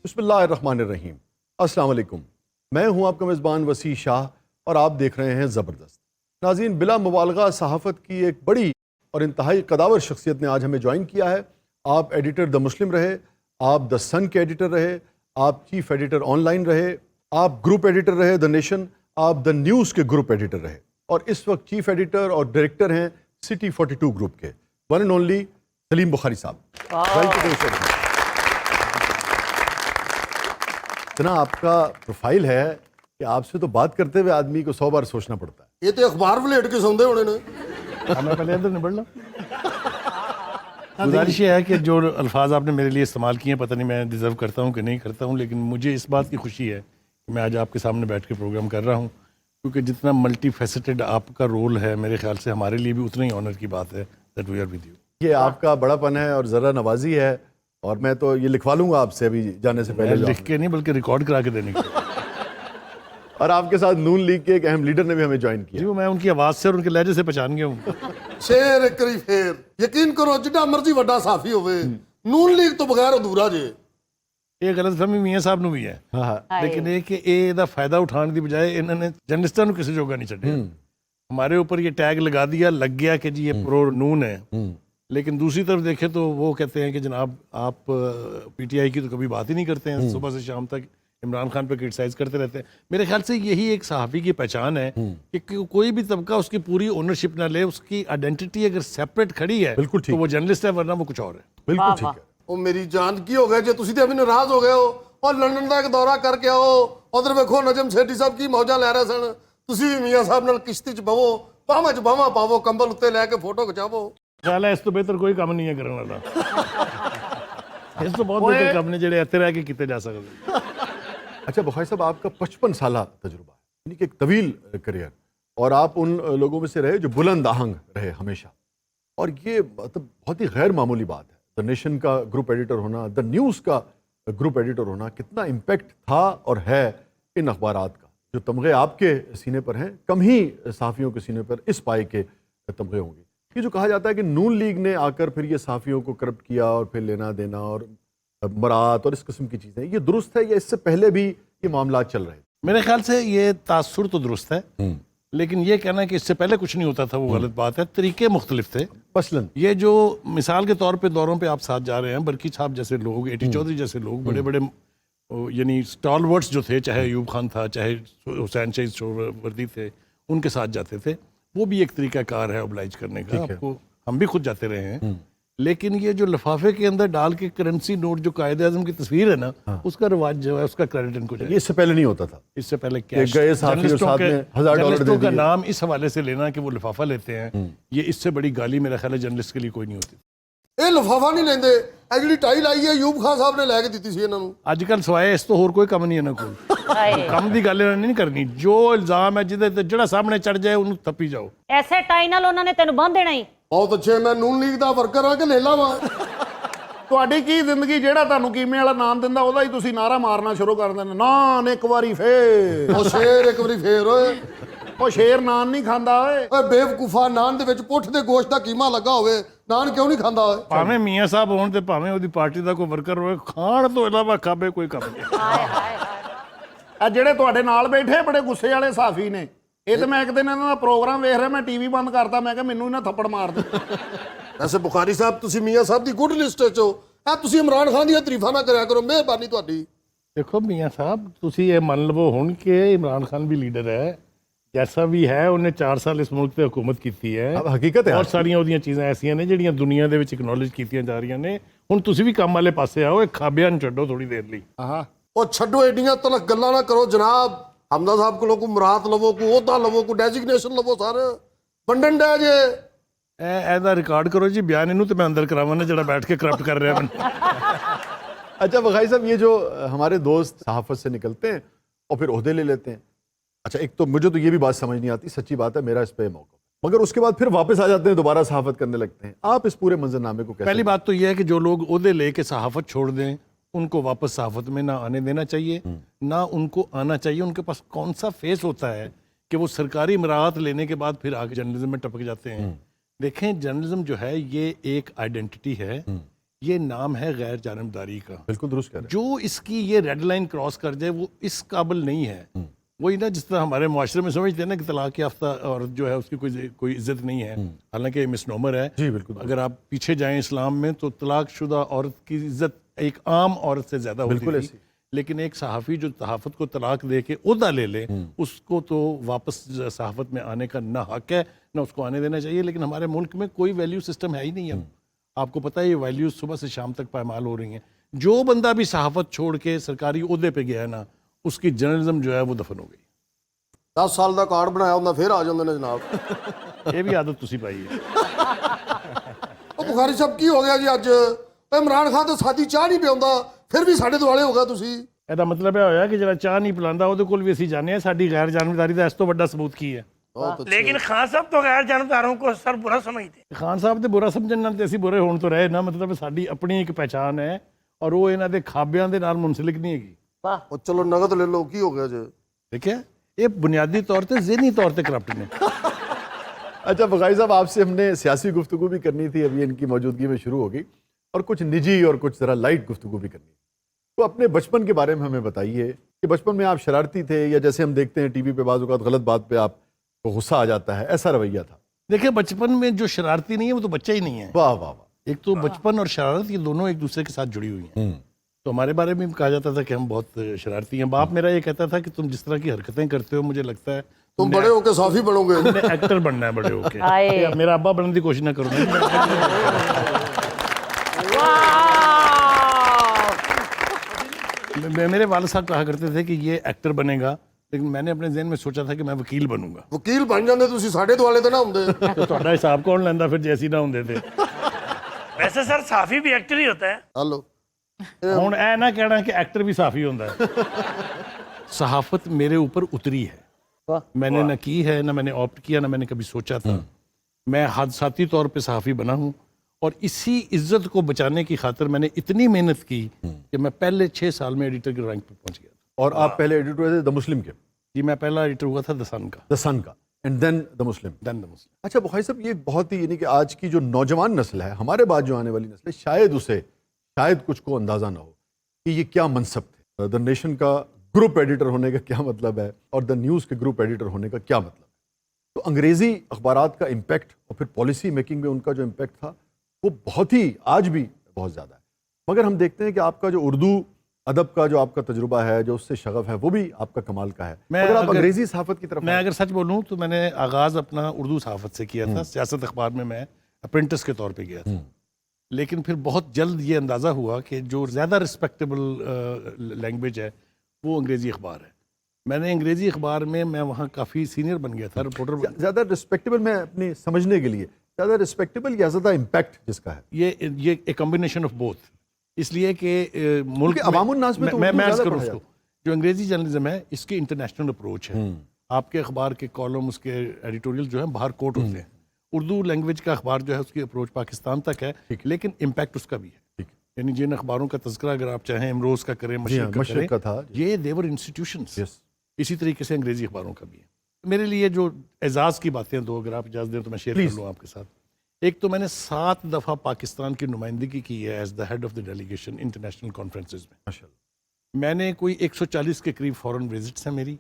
بسم اللہ الرحمن الرحیم۔ السلام علیکم، میں ہوں آپ کا میزبان وسیع شاہ اور آپ دیکھ رہے ہیں زبردست۔ ناظرین، بلا مبالغہ صحافت کی ایک بڑی اور انتہائی قداور شخصیت نے آج ہمیں جوائن کیا ہے۔ آپ ایڈیٹر دا مسلم رہے، آپ دا سن کے ایڈیٹر رہے، آپ چیف ایڈیٹر آن لائن رہے، آپ گروپ ایڈیٹر رہے دا نیشن، آپ دا نیوز کے گروپ ایڈیٹر رہے، اور اس وقت چیف ایڈیٹر اور ڈائریکٹر ہیں سٹی 42 گروپ کے، ون اینڈ اونلی سلیم بخاری صاحب۔ اتنا آپ کا پروفائل ہے کہ آپ سے تو بات کرتے ہوئے آدمی کو 100 بار سوچنا پڑتا ہے۔ یہ تو اخبار ولیٹ کے سوندے ہونے نے۔ میں پہلے ادھر نبڑ لوں۔ گزارش یہ ہے کہ جو الفاظ آپ نے میرے لیے استعمال کیے ہیں، پتہ نہیں میں ڈیزرو کرتا ہوں کہ نہیں کرتا ہوں، لیکن مجھے اس بات کی خوشی ہے کہ میں آج آپ کے سامنے بیٹھ کے پروگرام کر رہا ہوں، کیونکہ جتنا ملٹی فیسٹڈ آپ کا رول ہے، میرے خیال سے ہمارے لیے بھی اتنا ہی آنر کی بات ہے that we are with you. یہ آپ کا بڑا پن ہے اور ذرا نوازی ہے، اور میں تو یہ لکھوا لوں گا آپ سے ابھی جانے سے پہلے، لکھ کے نہیں بلکہ ریکارڈ کرا کے دینے کے۔ اور آپ کے ساتھ نون لیگ کے ایک اہم لیڈر نے بھی ہمیں جوائن کیا۔ جی، وہ میں ان کی آواز سے اور ان کے لہجے سے پہچان گیا ہوں۔ شیر ایک کری پھر یقین کرو جڈا مرضی وڈا صحافی ہوئے، نون لیگ تو بغیر ادھورا جے۔ یہ غلط فہمی میاں صاحب نو بھی ہے، لیکن یہ کہ یہ دا فائدہ اٹھان دی بجائے انہوں نے جرنلسٹاں نو کسی جوگا نہیں چھڈیا۔ ہمارے اوپر یہ ٹیگ لگا دیا، لگ گیا کہ جی یہ پرو نون ہے، لیکن دوسری طرف دیکھیں تو وہ کہتے ہیں کہ جناب آپ پی ٹی آئی کی تو کبھی بات ہی نہیں کرتے ہیں، صبح سے شام تک عمران خان پہ کرٹیسائز کرتے رہتے ہیں۔ میرے خیال سے یہی ایک صحافی کی پہچان ہے کہ کوئی بھی طبقہ اس کی پوری اونرشپ نہ لے، اس کی آئیڈینٹی اگر سیپریٹ کھڑی ہے تو وہ جرنلسٹ ہے، ورنہ وہ کچھ اور ہے۔ بالکل ٹھیک ہے۔ وہ میری جان کی ہو گئے جے تسی تے ابھی ناراض ہو گئے ہو، اور لندن دا ایک دورہ کر کے آؤ، ادھر ویکھو نجم سیٹھی صاحب کی موجاں لے رہے سن، تسی بھی میاں صاحب نال کشتی چ بہو، باواں چ باواں پاو، کمبل اتنے لے کے فوٹو کھچاو۔ خیال ہے اس تو بہتر کوئی کام نہیں ہے کرنے والا، اس تو بہت بہتر کام نے جڑے اتنے رہ کے کیتے جا سکتے۔ اچھا بخاری صاحب، آپ کا 55 سالہ تجربہ ہے، یعنی کہ ایک طویل کریئر، اور آپ ان لوگوں میں سے رہے جو بلند آہنگ رہے ہمیشہ، اور یہ مطلب بہت ہی غیر معمولی بات ہے۔ دا نیشن کا گروپ ایڈیٹر ہونا، دا نیوز کا گروپ ایڈیٹر ہونا، کتنا امپیکٹ تھا اور ہے ان اخبارات کا۔ جو تمغے آپ کے سینے پر ہیں، کم ہی صحافیوں کے سینے پر اس پائے کے تمغے ہوں گے۔ یہ جو کہا جاتا ہے کہ نون لیگ نے آ کر پھر یہ صحافیوں کو کرپٹ کیا اور پھر لینا دینا اور برات اور اس قسم کی چیزیں، یہ درست ہے یا اس سے پہلے بھی یہ معاملات چل رہے ہیں؟ میرے خیال سے یہ تاثر تو درست ہے، لیکن یہ کہنا کہ اس سے پہلے کچھ نہیں ہوتا تھا وہ غلط بات ہے۔ طریقے مختلف تھے۔ مثلاً یہ جو مثال کے طور پہ دوروں پہ آپ ساتھ جا رہے ہیں، برکی صاحب جیسے لوگ، اے ٹی چودھری جیسے لوگ، بڑے بڑے یعنی اسٹال ورڈس جو تھے، چاہے ایوب خان تھا، چاہے حسین شہید سہروردی تھے، ان کے ساتھ جاتے تھے، وہ بھی ایک طریقہ کار ہے اوبلائج کرنے کا۔ آپ کو ہم بھی خود جاتے رہے ہیں، لیکن یہ جو لفافے کے اندر ڈال کے کرنسی نوٹ جو قائد اعظم کی تصویر ہے نا، اس کا رواج جو ہے اس کا کریڈٹ ان کو جائے۔ یہ اس سے پہلے نہیں ہوتا تھا؟ اس سے پہلے کیش گئے صحافی اور ساتھ میں $1000 جرنلسٹوں کا نام اس حوالے سے لینا کہ وہ لفافہ لیتے ہیں، یہ اس سے بڑی گالی میرا خیال ہے جرنلسٹ کے لیے کوئی نہیں ہوتی۔ یہ لفافہ نہیں لیندے، اے جڑی ٹائی لائی ہے ایوب خان صاحب نے لے کے دتی سی انہاں نوں۔ اج کل سوائے اس تو اور کوئی کم نہیں ہے نا، کوئی کم دی گل نہیں کرنی۔ جو الزام ہے جڑا سامنے چڑھ جائے انہوں تھپی جاؤ۔ ایسے ٹائی نال انہوں نے تینوں باندھ دینا ہی۔ بہت اچھے، میں نون لیگ دا ورکر ہاں کہ لیلا واں۔ ਤੁਹਾਡੀ ਕੀ ਜ਼ਿੰਦਗੀ ਜਿਹੜਾ ਤੁਹਾਨੂੰ ਕੀਮੇ ਵਾਲਾ ਨਾਮ ਦਿੰਦਾ ਉਹਦਾ ਹੀ ਤੁਸੀਂ ਨਾਰਾ ਮਾਰਨਾ ਸ਼ੁਰੂ ਕਰ ਦਿੰਦੇ, ਨਾਨ ਇੱਕ ਵਾਰੀ ਫੇਰ। ਉਹ ਸ਼ੇਰ ਇੱਕ ਵਾਰੀ ਫੇਰ ਓਏ। ਉਹ ਸ਼ੇਰ ਨਾਨ ਨਹੀਂ ਖਾਂਦਾ ਓਏ। ਓਏ ਬੇਵਕੂਫਾ, ਨਾਨ ਦੇ ਵਿੱਚ ਪੁੱਠ ਦੇ ਗੋਸ਼ਤ ਦਾ ਕੀਮਾ ਲੱਗਾ ਹੋਵੇ, ਨਾਨ ਕਿਉਂ ਨਹੀਂ ਖਾਂਦਾ ਓਏ? ਭਾਵੇਂ ਮੀਆਂ ਸਾਹਿਬ ਹੋਣ ਤੇ ਭਾਵੇਂ ਉਹਦੀ ਪਾਰਟੀ ਦਾ ਕੋਈ ਵਰਕਰ ਹੋਵੇ, ਖਾਣ ਤੋਂ ਇਲਾਵਾ ਖਾਵੇ ਕੋਈ ਕੰਮ ਨਹੀਂ। ਆ ਜਿਹੜੇ ਤੁਹਾਡੇ ਨਾਲ ਬੈਠੇ ਬੜੇ ਗੁੱਸੇ ਵਾਲੇ ਸਾਫੀ ਨੇ, ਇਹ ਤੇ ਮੈਂ ਇੱਕ ਦਿਨ ਇਹਨਾਂ ਦਾ ਪ੍ਰੋਗਰਾਮ ਵੇਖ ਰਿਹਾ, ਮੈਂ ਟੀਵੀ ਬੰਦ ਕਰਤਾ, ਮੈਂ ਕਿਹਾ ਮੈਨੂੰ ਇਹਨਾਂ ਥੱਪੜ ਮਾਰ ਦੇ। ਵੈਸੇ ਬੁਖਾਰੀ ਸਾਹਿਬ, ਤੁਸੀਂ ਮੀਆਂ ਸਾਹਿਬ ਦੀ ਗੁੱਡ ਲਿਸਟ 'ਚ ਹੋ। ਤੁਸੀਂ ਇਮਰਾਨ ਖਾਨ ਦੀਆਂ ਤਾਰੀਫਾਂ ਨਾ ਕਰਿਆ ਕਰੋ, ਮਿਹਰਬਾਨੀ ਤੁਹਾਡੀ। ਦੇਖੋ ਮੀਆਂ ਸਾਹਿਬ, ਤੁਸੀਂ ਇਹ ਮੰਨ ਲਵੋ ਹੁਣ ਕਿ ਇਮਰਾਨ ਖਾਨ ਵੀ ਲੀਡਰ ਹੈ, ਜੈਸਾ ਵੀ ਹੈ, ਉਹਨੇ 4 ਸਾਲ ਇਸ ਮੁਲਕ ਤੇ ਹੁਕੂਮਤ ਕੀਤੀ ਹੈ। ਹਕੀਕਤ ਹੈ ਬਹੁਤ ਸਾਰੀਆਂ ਉਹਦੀਆਂ ਚੀਜ਼ਾਂ ਐਸੀਆਂ ਨੇ ਜਿਹੜੀਆਂ ਦੁਨੀਆ ਦੇ ਵਿੱਚ ਐਕਨੋਲੇਜ ਕੀਤੀਆਂ ਜਾ ਰਹੀਆਂ ਨੇ। ਹੁਣ ਤੁਸੀਂ ਵੀ ਕੰਮ ਵਾਲੇ ਪਾਸੇ ਆਓ, ਇਹ ਖਾਬਿਆਂ ਨੂੰ ਛੱਡੋ ਥੋੜੀ ਦੇਰ ਲਈ। ਉਹ ਛੱਡੋ, ਐਡੀਆਂ ਤਲਖ ਗੱਲਾਂ ਨਾ ਕਰੋ ਜਨਾਬ। ਹਮਦਾ ਸਾਹਿਬ ਕੋਲੋਂ ਕੋਈ ਮੁਰਾਦ ਲਵੋ, ਕੋਈ ਅਹੁਦਾ ਲਵੋ, ਕੋਈ ਡੈਜ਼ਿਗਨੇਸ਼ਨ ਲਵੋ, ਸਰ ਵੰਡਣ ਡਿਆ ਜੇ। ਇਹਦਾ ਰਿਕਾਰਡ ਕਰੋ ਜੀ ਬਿਆਨ, ਇਹਨੂੰ ਤੇ ਮੈਂ ਅੰਦਰ ਕਰਾਵਾਂ ਨਾ ਜਿਹੜਾ ਬੈਠ ਕੇ ਕਰਪਟ ਕਰ ਰਿਹਾ ਮੈਨੂੰ۔ اچھا بخاری صاحب، یہ جو ہمارے دوست صحافت سے نکلتے ہیں اور پھر عہدے لے لیتے ہیں، اچھا ایک تو مجھے تو یہ بھی بات سمجھ نہیں آتی، سچی بات ہے، میرا اس پہ موقع، مگر اس کے بعد پھر واپس آ جاتے ہیں، دوبارہ صحافت کرنے لگتے ہیں۔ آپ اس پورے منظرنامے کو کیسے؟ پہلی بات تو یہ ہے کہ جو لوگ عہدے لے کے صحافت چھوڑ دیں ان کو واپس صحافت میں نہ آنے دینا چاہیے، نہ ان کو آنا چاہیے۔ ان کے پاس کون سا فیس ہوتا ہے کہ وہ سرکاری مراعات لینے کے بعد پھر آگے جرنلزم میں ٹپک جاتے ہیں۔ دیکھیں، جرنلزم جو ہے یہ ایک آئیڈینٹی ہے، یہ نام ہے غیر جانبداری کا. بالکل درست کہہ رہے جو اس کی یہ ریڈ لائن کراس کر جائے وہ اس قابل نہیں ہے. وہی نا جس طرح ہمارے معاشرے میں سمجھتے ہیں نا کہ طلاق یافتہ عورت جو ہے اس کی کوئی عزت نہیں ہے, حالانکہ یہ مس نومر ہے. جی بالکل. اگر آپ پیچھے جائیں اسلام میں تو طلاق شدہ عورت کی عزت ایک عام عورت سے زیادہ ہوتی بالکل تھی. لیکن ایک صحافی جو صحافت کو طلاق دے کے عہدہ لے لے, اس کو تو واپس صحافت میں آنے کا نہ حق ہے نہ اس کو آنے دینا چاہیے. لیکن ہمارے ملک میں کوئی ویلیو سسٹم ہے ہی نہیں ہے. آپ کو پتہ ہے یہ ویلیوز صبح سے شام تک پائمال ہو رہی ہیں. جو بندہ بھی صحافت چھوڑ کے سرکاری عہدے پہ گیا ہے نا, اس کی جرنلزم جو ہے وہ دفن ہو گئی. 10 سال ਦਾ ਕਾਰਡ ਬਣਾਇਆ ਹੁੰਦਾ ਫਿਰ ਆ ਜਾਂਦੇ ਨੇ ਜਨਾਬ. یہ بھی عادت تسی پائی ہے. ਉਹ ਬੁਖਾਰੀ ਸਾਹਿਬ ਕੀ ਹੋ ਗਿਆ ਜੀ ਅੱਜ? ਇਮਰਾਨ ਖਾਨ ਤਾਂ ਸਾਦੀ ਚਾਹ ਨਹੀਂ ਪਿਆਉਂਦਾ, ਫਿਰ ਵੀ ਸਾਡੇ ਦੁਆਲੇ ਹੋ ਗਿਆ ਤੁਸੀਂ. ਇਹਦਾ ਮਤਲਬ ਇਹ ਹੋਇਆ ਕਿ ਜਿਹੜਾ ਚਾਹ ਨਹੀਂ ਪਿਲਾਉਂਦਾ ਉਹਦੇ ਕੋਲ ਵੀ ਅਸੀਂ ਜਾਂਦੇ ਹਾਂ. ਸਾਡੀ ਗੈਰ ਜਾਨਬਦਾਰੀ ਦਾ ਇਸ ਤੋਂ ਵੱਡਾ ਸਬੂਤ ਕੀ ਹੈ? لیکن خان صاحب تو غیر جانبداروں کو سر برا سمجھتے ہیں. ਖਾਨ ਸਾਹਿਬ ਤੇ ਬੁਰਾ ਸਮਝਣ ਨਾਲ ਤੇ ਅਸੀਂ ਬੁਰੇ ਹੋਣ ਤੋਂ ਰਹੇ ਨਾ. ਮਤਲਬ ਸਾਡੀ ਆਪਣੀ ਇੱਕ ਪਹਿਚਾਨ ਹੈ ਔਰ ਉਹ ਇਹਨਾਂ ਦੇ ਖਾਬਿਆਂ ਦੇ ਨਾਲ ਮੁਨਸਲਿਕ ਨਹੀਂ ਹੈਗੀ. ਉਹ ਚਲੋ ਨਗਦ ਲੈ ਲਓ, ਕੀ ਹੋ ਗਿਆ ਜੀ? دیکھیں یہ بنیادی طور پہ ذہنی طور پہ کرپٹ ہیں. اچھا بغائی صاحب, آپ سے ہم نے سیاسی گفتگو بھی کرنی تھی, ابھی ان کی موجودگی میں شروع ہوگی, اور کچھ نجی اور کچھ ذرا لائٹ گفتگو بھی کرنی. تو اپنے بچپن کے بارے میں ہمیں بتائیے کہ بچپن میں آپ شرارتی تھے, یا جیسے ہم دیکھتے ہیں ٹی وی پہ بعض اوقات غلط بات پہ آپ کو غصہ آ جاتا ہے, ایسا رویہ تھا؟ دیکھیں بچپن میں جو شرارتی نہیں ہے وہ تو بچہ ہی نہیں ہے. واہ واہ واہ. ایک تو بچپن اور شرارت یہ دونوں ایک دوسرے کے ساتھ جڑی ہوئی ہیں. تو ہمارے بارے میں بھی کہا جاتا تھا کہ ہم بہت شرارتی ہیں. باپ میرا یہ کہتا تھا کہ تم جس طرح کی حرکتیں کرتے ہو مجھے لگتا ہے تم بڑے ہو کے صافی بنو گے. تم نے ایکٹر بننا ہے بڑے ہو کے. میرا ابا بننے کی کوشش نہ کرو. میرے والد صاحب کہا کرتے تھے کہ یہ ایکٹر بنے گا, لیکن میں نے اپنے ذہن میں سوچا تھا کہ میں وکیل بنوں گا. ਵਕੀਲ ਬਣ ਜਾਂਦੇ ਤੁਸੀਂ, ਸਾਡੇ ਦੁਆਲੇ ਤੇ ਨਾ ਹੁੰਦੇ. تو ਤੁਹਾਡਾ ਹਿਸਾਬ ਕੌਣ ਲੈਂਦਾ ਫਿਰ ਜੈਸੀ ਨਾ ਹੁੰਦੇ ਤੇ. ویسے سر صحافی بھی ایکٹر ہی ہوتا ہے. ਹਲੋ ہوں اے نہ کہنا کہ ایکٹر بھی صحافی ہوتا ہے. صحافت میرے اوپر اتری ہے, میں نے نہ کی ہے, نہ میں نے آپٹ کیا, نہ میں نے کبھی سوچا تھا. میں حادثاتی طور پہ صحافی بنا ہوں, اور اسی عزت کو بچانے کی خاطر میں نے اتنی محنت کی کہ میں پہلے 6 سال میں ایڈیٹر کے رینک پہ پہنچ گیا تھا. اور آپ پہلے ایڈیٹر ہوئے تھے دا مسلم کے؟ جی میں پہلا ایڈیٹر ہوا تھا دا سن کا. دا سن کا, اینڈ دین دا مسلم. دین دا مسلم. اچھا بخاری صاحب, یہ بہت ہی یعنی کہ آج کی جو نوجوان نسل ہے, ہمارے بعد جو آنے والی نسل ہے, شاید کچھ کو اندازہ نہ ہو کہ یہ کیا منصب تھے. دا نیشن کا گروپ ایڈیٹر ہونے کا کیا مطلب ہے, اور دا نیوز کے گروپ ایڈیٹر ہونے کا کیا مطلب ہے. تو انگریزی اخبارات کا امپیکٹ اور پھر پالیسی میکنگ میں ان کا جو امپیکٹ تھا وہ بہت ہی, آج بھی بہت زیادہ ہے. مگر ہم دیکھتے ہیں کہ آپ کا جو اردو ادب کا جو آپ کا تجربہ ہے, جو اس سے شغف ہے, وہ بھی آپ کا کمال کا ہے. مگر آپ انگریزی صحافت کی طرف میں اگر سچ بولوں تو میں نے آغاز اپنا اردو صحافت سے کیا تھا. سیاست اخبار میں اپرینٹس کے طور پہ گیا تھا, لیکن پھر بہت جلد یہ اندازہ ہوا کہ جو زیادہ رسپیکٹیبل لینگویج ہے وہ انگریزی اخبار ہے. میں نے انگریزی اخبار میں وہاں کافی سینئر بن گیا تھا, رپورٹر. زیادہ رسپیکٹیبل, میں اپنے سمجھنے کے لیے, زیادہ رسپیکٹیبل یا زیادہ امپیکٹ جس کا ہے؟ یہ ایک کمبینیشن آف بوتھ. اس لیے کہ ملک عوام الناس میں میں عرض کروں اس کو, جو انگریزی جرنلزم ہے اس کی انٹرنیشنل اپروچ ہے. آپ کے اخبار کے کالم, اس کے ایڈیٹوریل جو ہیں باہر کوٹ ہوتے ہیں. اردو لینگویج کا اخبار جو ہے اس کی اپروچ پاکستان تک ہے, لیکن امپیکٹ اس کا بھی ہے. یعنی جن اخباروں کا تذکرہ اگر آپ چاہیں امروز کا کریں, مشرق کا کریں, یہ دیور انسٹیٹیوشنز. اسی طریقے سے انگریزی اخباروں کا بھی ہے. میرے لیے جو اعزاز کی باتیں دو اگر آپ اجازت دیں تو میں شیئر کر لوں آپ کے ساتھ. ایک تو میں نے 7 دفعہ پاکستان کی نمائندگی کی ہے as the head of the delegation international conferences میں. میں نے کوئی 140 کے قریب فورن وزٹس ہیں میری,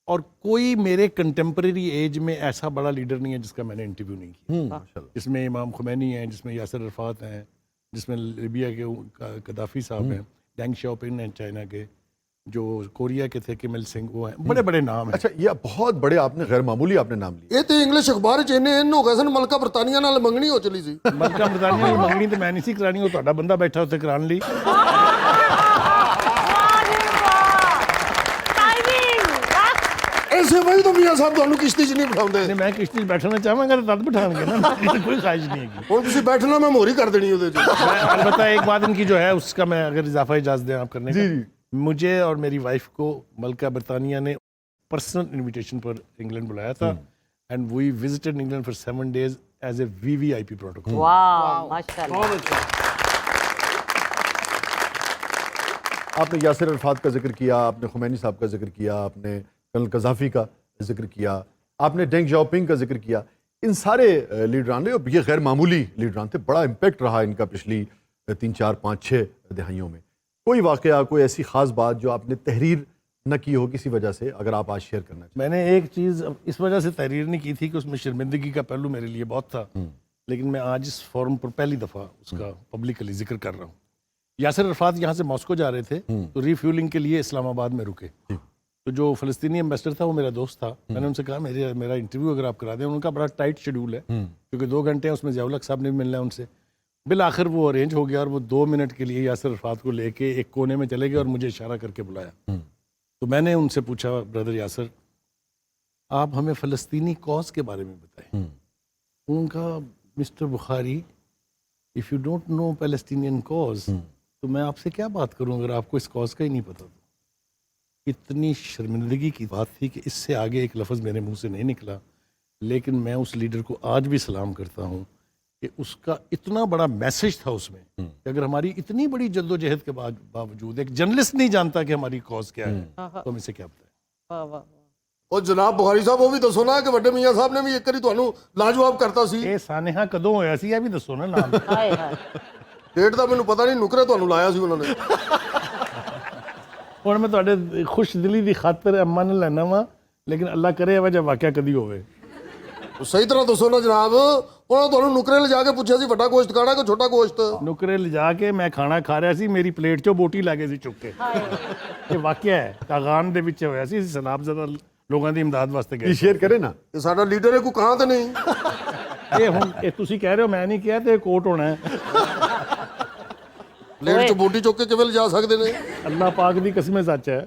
اور کوئی میرے کنٹمپریری ایج میں ایسا بڑا لیڈر نہیں ہے جس کا میں نے انٹرویو نہیں کیا. جس میں امام خمینی ہیں, جس میں یاسر عرفات ہیں, جس میں لیبیا کے قذافی صاحب ہیں, ڈینگ شاؤپنگ ہیں چائنا کے, جو کوریا کے تھے کم il سنگھ, وہ ہیں. بڑے بڑے نام ہیں. اچھا, یہ بہت بڑے آپ نے غیر معمولی آپ نے نام لیے. ਇਹ ਤੇ ਇੰਗਲਿਸ਼ ਅਖਬਾਰ ਚ ਇੰਨੇ ਹੋ ਗਏ ਸਨ, ਮਲਕਾ ਬਰਤਾਨੀਆ ਨਾਲ ਮੰਗਣੀ ਹੋ ਚਲੀ ਸੀ. ملکہ برطانیہ کی منگنی تو میں نہیں سی کرانی, وہ تہاڈا بندہ بیٹھا اتنے کران لی. ਐਸੇ ਵਜ੍ਹਾ ਤੋਂ ਮੀਆਂ ਸਾਹਿਬ ਤੁਹਾਨੂੰ ਕਿਸ਼ਤੀ 'ਚ ਨਹੀਂ ਬਿਠਾਉਂਦੇ. نہیں میں کشتی میں بیٹھنا چاہوں گا تو تد بٹھان گے نا, میری کوئی خواہش نہیں ہے. ਹੁਣ ਤੁਸੀਂ بੈਠنا ਮੈਂ ਮੋਹਰੀ ਕਰ ਦੇਣੀ ਉਹਦੇ 'ਚ. البتہ ایک بات ان کی جو ہے اس کا میں اگر اضافہ اجازت دیں آپ کرنے کا, مجھے اور میری وائف کو ملکہ برطانیہ نے پرسنل انویٹیشن پر انگلینڈ بلایا تھا, and we visited England for 7 days as a VVIP protocol. Wow ماشاءاللہ. آپ نے یاسر عرفات کا ذکر کیا, آپ نے خمینی صاحب کا ذکر کیا, آپ نے کرنل قذافی کا ذکر کیا, آپ نے ڈینگ شاؤپنگ کا ذکر کیا. ان سارے لیڈران نے, اور یہ غیر معمولی لیڈران تھے, بڑا امپیکٹ رہا ان کا پچھلی 3, 4, 5, 6 دہائیوں میں کوئی واقعہ, کوئی ایسی خاص بات جو آپ نے تحریر نہ کی ہو کسی وجہ سے, اگر آپ آج شیئر کرنا چاہیں؟ میں نے ایک چیز اس وجہ سے تحریر نہیں کی تھی کہ اس میں شرمندگی کا پہلو میرے لیے بہت تھا, لیکن میں آج اس فورم پر پہلی دفعہ اس کا پبلکلی ذکر کر رہا ہوں. یاسر عرفات یہاں سے ماسکو جا رہے تھے تو ری فیولنگ کے لیے اسلام آباد میں رکے. تو جو فلسطینی ایمبیسڈر تھا وہ میرا دوست تھا. میں نے ان سے کہا میرا انٹرویو اگر آپ کرا دیں. ان کا بڑا ٹائٹ شیڈول ہے کیونکہ 2 گھنٹے ہیں, اس میں ضیاء الحق صاحب نے بھی ملنا ہے ان سے. بالآخر وہ ارینج ہو گیا اور وہ 2 منٹ کے لیے یاسر عرفات کو لے کے ایک کونے میں چلے گئے اور مجھے اشارہ کر کے بلایا. تو میں نے ان سے پوچھا, بردر یاسر آپ ہمیں فلسطینی کاز کے بارے میں بتائیں. ان کا mister Bukhari if you don't know Palestinian cause تو میں آپ سے کیا بات کروں اگر آپ کو اس کاز کا ہی نہیں پتا. تو اتنی شرمندگی کی بات تھی کہ اس سے آگے ایک لفظ میرے منہ سے نہیں نکلا, لیکن میں اس لیڈر کو آج بھی سلام کرتا ہوں کہ اس کا اتنا بڑا میسج تھا اس میں کہ اگر ہماری اتنی بڑی جد و جہد کے باوجود ایک جرنلسٹ نہیں جانتا کہ ہماری کاز کیا ہے تو ہم اسے کیا بتائیں. اور جناب بخاری صاحب وہ بھی دسو نا کہ بڑے میاں صاحب نے بھی ایک کری تانوں لاجواب کرتا سی. ਇਹ ਸਾਨੇਹਾ ਕਦੋਂ ਹੋਇਆ ਸੀ ਇਹ ਵੀ ਦੱਸੋ ਨਾ ਨਾਮ. ਹਾਏ ਹਾਏ ਡੇਟ ਦਾ ਮੈਨੂੰ ਪਤਾ ਨਹੀਂ, ਨੁਕਰੇ ਤੁਹਾਨੂੰ ਲਾਇਆ ਸੀ ਉਹਨਾਂ ਨੇ. ਹੁਣ ਮੈਂ ਤੁਹਾਡੇ ਖੁਸ਼ ਦਿਲੀ ਦੀ ਖਾਤਰ ਅੰਮਾ ਨੇ ਲੈਣਾ ਵਾ, ਲੇਕਿਨ ਅੱਲਾ ਕਰੇ ਇਹੋ ਜਿਹਾ ਵਾਕਿਆ ਕਦੀ ਹੋਵੇ. ਸਹੀ ਤਰ੍ਹਾਂ ਦੱਸੋ ਨਾ ਜਨਾਬ, ਉਹਨਾਂ ਤੁਹਾਨੂੰ ਨੁਕਰੇ ਲਿਜਾ ਕੇ ਪੁੱਛਿਆ ਸੀ ਵੱਡਾ ਗੋਸ਼ਤ ਖਾਣਾ ਕਿ ਛੋਟਾ ਗੋਸ਼ਤ? ਨੁਕਰੇ ਲਿਜਾ ਕੇ ਮੈਂ ਖਾਣਾ ਖਾ ਰਿਹਾ ਸੀ, ਮੇਰੀ ਪਲੇਟ 'ਚੋਂ ਬੋਟੀ ਲੈ ਗਏ ਸੀ ਚੁੱਕ ਕੇ. ਇਹ ਵਾਕਿਆ ਹੈ, ਕਾਗਾਨ ਦੇ ਵਿੱਚ ਹੋਇਆ ਸੀ. ਸਲਾਬਜ਼ਦਾ ਲੋਕਾਂ ਦੀ ਇਮਦਾਦ ਵਾਸਤੇ ਗਏ. یہ شیئر کریں نا. ਇਹ ਸਾਡਾ ਲੀਡਰ ਹੈ, ਕੋਈ ਕਾਂ ਤੇ ਨਹੀਂ. ਇਹ ਹੁਣ ਇਹ ਤੁਸੀਂ ਕਹਿ ਰਹੇ ਹੋ, ਮੈਂ ਨਹੀਂ ਕਿਹਾ, ਤੇ ਕੋਰਟ ਹੋਣਾ ਹੈ. ਪਲੇਟ 'ਚ ਬੋਟੀ ਚੁੱਕ ਕੇ ਕਿਵੇਂ ਲਿਜਾ ਸਕਦੇ ਨੇ? ਅੱਲਾ ਪਾਕ ਦੀ ਕਸਮ ਸੱਚ ਹੈ.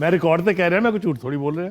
ਮੈਂ ਰਿਕਾਰਡ ਤੇ ਕਹਿ ਰਿਹਾ, ਮੈਂ ਕੋਈ ਝੂਠ ਥੋੜੀ ਬੋਲ ਰਿਹਾ.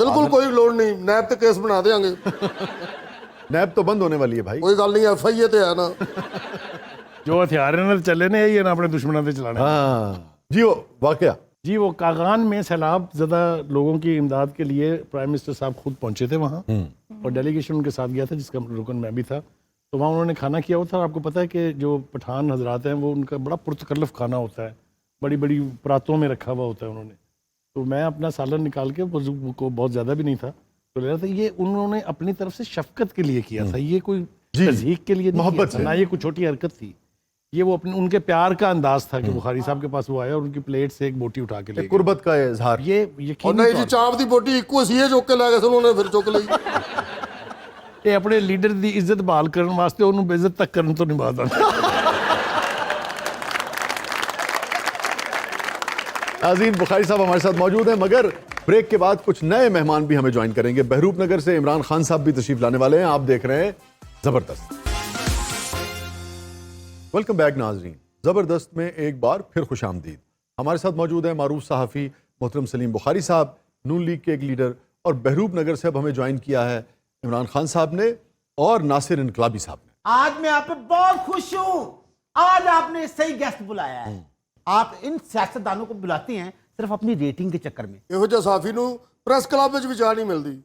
ਬਿਲਕੁਲ ਕੋਈ ਲੋੜ ਨਹੀਂ, ਨੈਬ ਤੇ ਕੇਸ ਬਣਾ ਦੇਾਂਗੇ. نیب تو بند ہونے والی ہے بھائی. ਕੋਈ ਗੱਲ ਨਹੀਂ, FIA ਤੇ ਹੈ ਨਾ. ਜੋ ਹਥਿਆਰ ਇਹਨਾਂ ਦੇ ਚੱਲੇ ਨੇ ਇਹ ਨਾ ਆਪਣੇ ਦੁਸ਼ਮਣਾਂ ਤੇ ਚਲਾਣੇ. ہاں جی وہ واقعہ جی وہ کاغان میں سیلاب زدہ لوگوں کی امداد کے لیے پرائم منسٹر صاحب خود پہنچے تھے وہاں, اور ڈیلیگیشن ان کے ساتھ گیا تھا جس کا رکن میں بھی تھا. تو وہاں انہوں نے کھانا کیا ہوا تھا, اور آپ کو پتہ ہے کہ جو پٹھان حضرات ہیں وہ ان کا بڑا پرتکلف کھانا ہوتا ہے, بڑی بڑی پراتوں میں رکھا ہوا ہوتا ہے انہوں نے. تو میں اپنا سالن نکال کے وضو کو بہت زیادہ بھی نہیں تھا تو لے رہا تھا. یہ انہوں نے اپنی طرف سے شفقت کے لیے کیا تھا, یہ کوئی تذہیق کے لیے نہیں محبت کیا تھا, نہ یہ کوئی چھوٹی حرکت تھی. یہ وہ اپنے ان کے پیار کا انداز تھا کہ بخاری صاحب کے پاس وہ آیا اور ان کی پلیٹ سے ایک بوٹی اٹھا کے لے گئے. قربت کا اظہار. یہ اور یقینی ਨਹੀਂ ਜੀ, ਚਾਂਪ ਦੀ ਬੋਟੀ ਇੱਕੋ ਸੀ, ਇਹ ਚੁੱਕ ਕੇ ਲੈ ਗਏ ਸੀ, ਉਹਨਾਂ ਨੇ ਫਿਰ ਚੁੱਕ ਲਈ. ਇਹ ਆਪਣੇ ਲੀਡਰ ਦੀ ਇੱਜ਼ਤ ਬਹਾਲ ਕਰਨ ਵਾਸਤੇ ਉਹਨੂੰ ਬੇਇੱਜ਼ਤ ਤੱਕ ਕਰਨ ਤੋਂ ਨਹੀਂ ਬਾਜ਼ ਆਉਂਦਾ. ناظرین, بخاری صاحب ہمارے ساتھ موجود ہیں, مگر بریک کے بعد کچھ نئے مہمان بھی ہمیں جوائن کریں گے. بہروپ نگر سے عمران خان صاحب بھی تشریف لانے والے ہیں. آپ دیکھ رہے ہیں زبردست. ویلکم بیک ناظرین. زبردست میں ایک بار پھر خوش آمدید. ہمارے ساتھ موجود ہیں معروف صحافی محترم سلیم بخاری صاحب, نون لیگ کے ایک لیڈر, اور بہروپ نگر سے اب ہمیں جوائن کیا ہے عمران خان صاحب نے اور ناصر انقلابی صاحب نے. آج میں آپ پہ بہت خوش ہوں. آج آپ نے صحیح گیسٹ بلایا ہے. آپ ان سیاستدانوں کو بلاتے ہیں صرف اپنی ریٹنگ کے چکر میں. ਇਹੋ ਜਿਹਾ ਸਾਫੀ ਨੂੰ ਪ੍ਰੈਸ ਕਲੱਬ ਵਿੱਚ ਵੀ ਚਾਹ ਨਹੀਂ ਮਿਲਦੀ.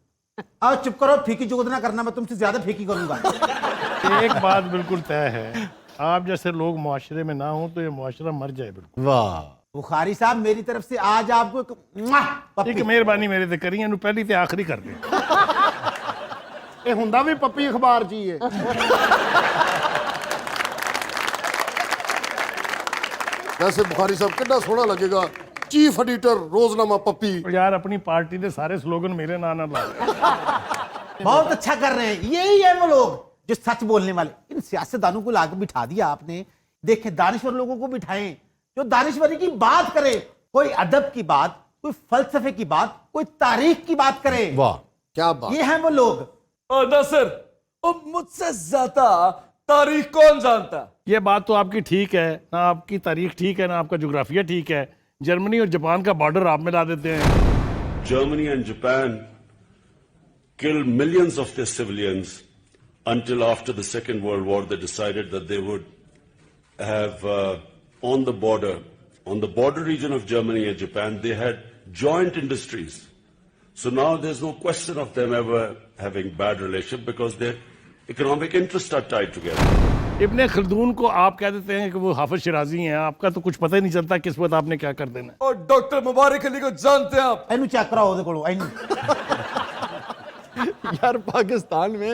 آؤ چپ کرو, پھیکی جگت نہ کرنا, میں تم سے زیادہ پھیکی کروں گا. ایک بات بالکل طے ہے, آپ جیسے لوگ معاشرے میں نہ ہوں تو یہ معاشرہ مر جائے بالکل. واہ, بخاری صاحب میری طرف سے آج آپ کو پپی. ایک مہربانی میرے تے کری, اینو پہلی تے آخری کر دیں. ਇਹ ਹੁੰਦਾ ਵੀ ਪੱਪੀ ਅਖਬਾਰ 'ਚ ਹੀ ਹੈ. ਵੈਸੇ ਬੁਖਾਰੀ ਸਾਹਿਬ ਕਿੰਨਾ ਸੋਹਣਾ ਲੱਗੇਗਾ, ਚੀਫ ਐਡੀਟਰ ਰੋਜ਼ਨਾਮਾ ਪੱਪੀ. اور یار اپنی پارٹی دے سارے سلوگن میرے نام نہ لاؤ. بہت اچھا کر رہے ہیں. یہی ہے وہ لوگ جو سچ بولنے والے. ان سیاستدانوں کو لا کے بٹھا دیا آپ نے. دیکھیں, دانشور لوگوں کو بٹھائیں جو دانشوری کی بات کرے, کوئی ادب کی بات, کوئی فلسفے کی بات, کوئی تاریخ کی بات کرے. واہ, کیا بات. یہ ہیں وہ لوگ. ناصر, مجھ سے زیادہ تاریخ کون جانتا؟ یہ بات تو آپ کی ٹھیک ہے, نہ آپ کی تاریخ ٹھیک ہے, نہ آپ کا جغرافیہ ٹھیک ہے. جرمنی اور جاپان کا بارڈر آپ میں لا دیتے ہیں. Germany and Japan killed millions of their civilians until after the Second World War they decided that they would have on the border region of Germany and Japan, they had joint industries. So now there's no question of them ever having bad relationship because their economic interests are tied together. ابن خلدون کو آپ کہہ دیتے ہیں کہ وہ حافظ شرازی ہیں, آپ کا تو کچھ پتہ ہی نہیں چلتا کس وقت آپ نے کیا کر دینا. اور ڈاکٹر مبارک علی کو جانتے ہیں آپ؟ اینو چیک کراؤ دے کولو. اینو یار پاکستان میں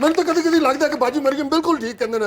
ਮੈਨੂੰ ਤਾਂ ਕਦੀ ਕਦੀ ਲੱਗਦਾ ਕਿ ਬਾਜੀ ਮਰੀਮ ਬਿਲਕੁਲ ਠੀਕ ਕਹਿੰਦੇ ਨੇ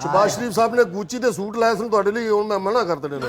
ਸ਼ਬਾਜ਼ ਸ਼ਰੀਫ ਸਾਹਿਬ ਨੇ ਗੂਚੀ ਦੇ ਸੂਟ ਲਾਏ ਸਨ ਤੁਹਾਡੇ ਲਈ, ਹੁਣ ਮੈਂ ਮਨਾ ਕਰ ਦੇਣੇ ਨੇ।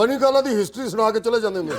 ਫਨੀ ਗੱਲਾਂ ਦੀ ਹਿਸਟਰੀ ਸੁਣਾ ਕੇ ਚਲੇ ਜਾਂਦੇ ਹੁੰਦੇ ਨੇ।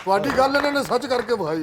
ਤੁਹਾਡੀ ਗੱਲ ਇਹਨਾਂ ਨੇ ਸੱਚ ਕਰਕੇ ਭਾਈ।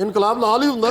ਇਨਕਲਾਬ ਨਾਲ ਹੀ ਹੁੰਦਾ।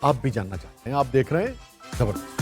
آپ بھی جاننا چاہتے ہیں. آپ دیکھ رہے ہیں زبردست.